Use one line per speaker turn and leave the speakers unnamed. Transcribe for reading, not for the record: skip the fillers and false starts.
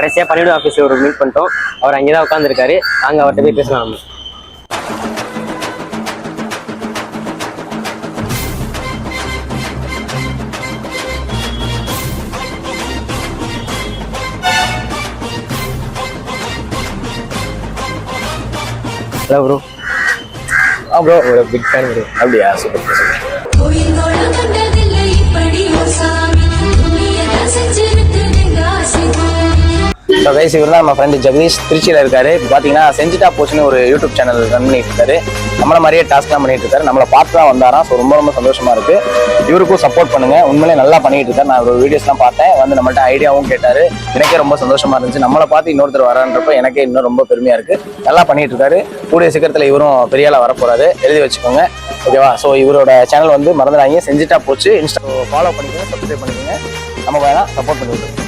கடைசியாக பள்ளிக்கூட ஆஃபீஸில் ஒரு மீட் பண்ணிட்டோம். அவர் அங்கே தான் உட்காந்துருக்காரு. நாங்கள் அவர்கிட்ட போய் பேசலாம். Hello bro. ப்ரோ ஒரு பிக் ஃபேன் ப்ரோ. அப்படியா? Super super. ஸோ கைஸ், இவர் தான் நம்ம ஃப்ரெண்டு ஜெகதீஷ், திருச்சியில் இருக்காரு. இப்போ பார்த்தீங்கன்னா செஞ்சுட்டா போச்சுன்னு ஒரு யூடியூப் சேனல் ரன் பண்ணிட்டு இருக்காரு. நம்மள மாதிரியே டாஸ்க்லாம் பண்ணிட்டு இருக்காரு. நம்மளை பார்த்து தான் வந்தாராம். ஸோ ரொம்ப ரொம்ப சந்தோஷமா இருக்கு. இவருக்கும் சப்போர்ட் பண்ணுங்க. உண்மையிலே நல்லா பண்ணிட்டு இருக்காரு. நான் ஒரு வீடியோஸ்லாம் பார்த்தேன். வந்து நம்மள்ட்ட ஐடியாவும் கேட்டாரு. எனக்கே ரொம்ப சந்தோஷமா இருந்துச்சு. நம்மளை பார்த்து இன்னொருத்தர் வரான்றப்ப எனக்கே இன்னும் ரொம்ப பெருமையா இருக்கு. நல்லா பண்ணிட்டு இருக்காரு. கூடிய சீக்கிரத்தில் இவரும் பெரிய ஆளா வரப்போறாரு. எழுதி வச்சுக்கோங்க, ஓகேவா? ஸோ இவரோட சேனல் வந்து மறந்துடாங்க, செஞ்சுட்டா போச்சு. இன்ஸ்டா ஃபாலோ பண்ணிக்கோங்க, சப்ஸ்கிரைப் பண்ணிக்கோங்க. நம்ம வேணா சப்போர்ட் பண்ணிவிடுங்க.